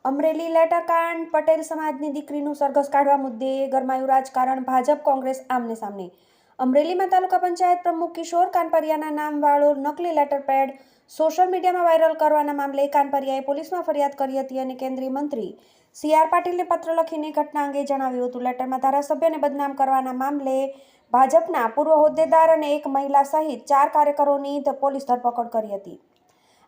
અમરેલી લેટરકાંડ પટેલ સમાજની દીકરીનું સરઘસ કાઢવા મુદ્દે ગરમાયું રાજકારણ. ભાજપ કોંગ્રેસ આમને સામને. અમરેલીમાં તાલુકા પંચાયત પ્રમુખ કિશોર કાનપરિયાના નામવાળો નકલી લેટરપેડ સોશિયલ મીડિયામાં વાયરલ કરવાના મામલે કાનપરિયાએ પોલીસમાં ફરિયાદ કરી હતી અને કેન્દ્રીય મંત્રી CR પાટીલને પત્ર લખીને ઘટના અંગે જણાવ્યું હતું. લેટરમાં ધારાસભ્યને બદનામ કરવાના મામલે ભાજપના પૂર્વ હોદ્દેદાર અને એક મહિલા સહિત 4 કાર્યકરોની પોલીસ ધરપકડ કરી હતી.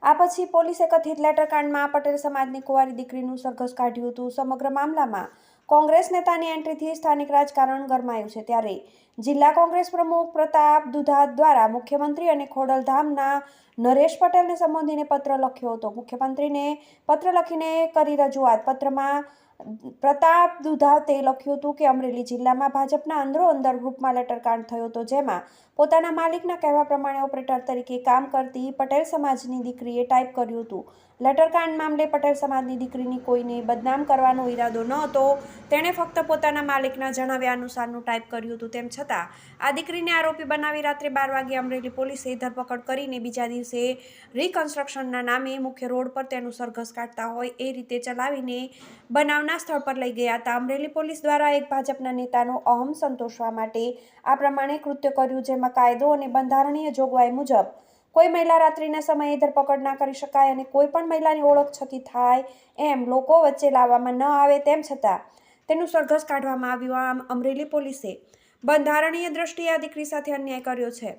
આ પછી પોલીસે કથિત લેટરકાંડમાં પટેલ સમાજની કુંવારી દીકરીનું સરઘસ કાઢ્યું હતું. સમગ્ર મામલામાં કોંગ્રેસ નેતાની એન્ટ્રીથી સ્થાનિક રાજકારણ ગરમાયું છે. ત્યારે જિલ્લા કોંગ્રેસ પ્રમુખ પ્રતાપ દુધાત દ્વારા મુખ્યમંત્રી અને ખોડલધામના નરેશ પટેલને સંબોધીને પત્ર લખ્યો હતો. મુખ્યમંત્રીને પત્ર લખીને કરી રજૂઆત. પત્રમાં પ્રતાપ દુધાતે લખ્યું હતું કે અમરેલી જિલ્લામાં ભાજપના અંદરોઅંદર ગ્રુપમાં લેટરકાંડ થયો હતો, જેમાં પોતાના માલિકના કહેવા પ્રમાણે ઓપરેટર તરીકે કામ કરતી પટેલ સમાજની દીકરીએ ટાઈપ કર્યું હતું. લેટરકાંડ મામલે પટેલ સમાજની દીકરીની કોઈને બદનામ કરવાનો ઈરાદો ન હતો. તેણે ફક્ત પોતાના માલિકના જણાવ્યા અનુસારનું ટાઈપ કર્યું હતું. તેમ છતાં આ દીકરીને આરોપી બનાવી રાત્રે 12 વાગે અમરેલી પોલીસે ધરપકડ કરીને બીજા દિવસે રિકન્સ્ટ્રક્શનના નામે મુખ્ય રોડ પર તેનું સરઘસ કાઢતા હોય એ રીતે ચલાવીને બનાવના સ્થળ પર લઈ ગયા હતા. અમરેલી પોલીસ દ્વારા એક ભાજપના નેતાનો અહમ સંતોષવા માટે આ પ્રમાણે કૃત્ય કર્યું, જેમાં કાયદો અને બંધારણીય જોગવાઈ મુજબ કોઈ મહિલા રાત્રિના સમયે ધરપકડ ના કરી શકાય અને કોઈ પણ મહિલાની ઓળખ છતી થાય એમ લોકો વચ્ચે લાવવામાં ન આવે. તેમ છતાં તેનું સરઘસ કાઢવામાં આવ્યું. આમ અમરેલી પોલીસે બંધારણીય દ્રષ્ટિએ આ દીકરી સાથે અન્યાય કર્યો છે.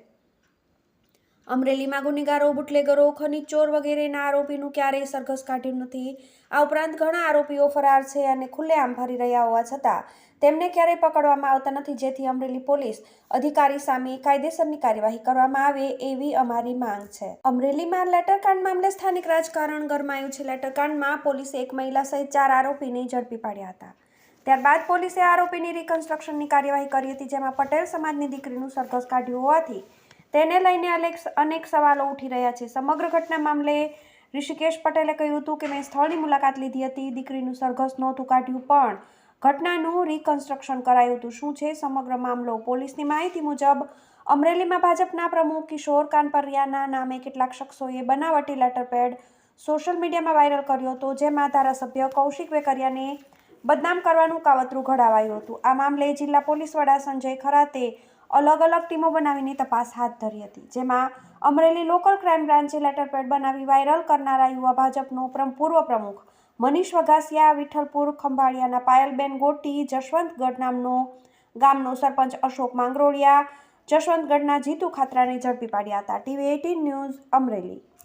અમરેલીમાં ગુનેગારો, બુટલેગરો, ખનીજ ચોર વગેરેના આરોપીનું ક્યારેય સરઘસ કાઢ્યું નથી. આ ઉપરાંત ઘણા આરોપીઓ ફરાર છે અને ખુલ્લેઆમ ફરી રહ્યા હોવા છતાં તેમને ક્યારેય પકડવામાં આવતા નથી, જેથી અમરેલી પોલીસ અધિકારી સામે કાયદેસરની કાર્યવાહી કરવામાં આવે એવી અમારી માંગ છે. અમરેલીમાં લેટરકાંડ મામલે સ્થાનિક રાજકારણ ગરમાયું છે. લેટરકાંડમાં પોલીસે એક મહિલા સહિત 4 આરોપીને ઝડપી પાડ્યા હતા. ત્યારબાદ પોલીસે આરોપીની રિકન્સ્ટ્રક્શનની કાર્યવાહી કરી હતી, જેમાં પટેલ સમાજની દીકરીનું સરઘસ કાઢ્યું હોવાથી તેને લઈને અનેક સવાલો ઉઠી રહ્યા છે. સમગ્ર ઘટના મામલે ઋષિકેશ પટેલે કહ્યું હતું કે મેં સ્થળની મુલાકાત લીધી હતી. દીકરીનું સરઘસ નહોતું કાઢ્યું, પણ ઘટનાનું રિકન્સ્ટ્રક્શન કરાયું હતું. શું છે સમગ્ર મામલો? પોલીસની માહિતી મુજબ અમરેલીમાં ભાજપના પ્રમુખ કિશોર કાનપરિયાના નામે કેટલાક શખ્સોએ બનાવટી લેટરપેડ સોશિયલ મીડિયામાં વાયરલ કર્યો હતો, જેમાં ધારાસભ્ય કૌશિક વેકરિયાને બદનામ કરવાનું કાવતરું ઘડાવાયું હતું. આ મામલે જિલ્લા પોલીસ વડા સંજય ખરાતે અલગ ટીમો બનાવીને તપાસ હાથ ધરી હતી, જેમાં અમરેલી લોકલ ક્રાઇમ બ્રાન્ચે લેટરપેડ બનાવી વાયરલ કરનારા યુવા ભાજપનો પૂર્વ પ્રમુખ મનીષ વઘાસિયા, વિઠ્ઠલપુર ખંભાળિયાના પાયલબેન ગોટી, જશવંતગઢ ગામનો સરપંચ અશોક માંગરોળિયા, જશવંતગઢના જીતુ ખાતરાને ઝડપી પાડ્યા હતા. TV18 news Amreli.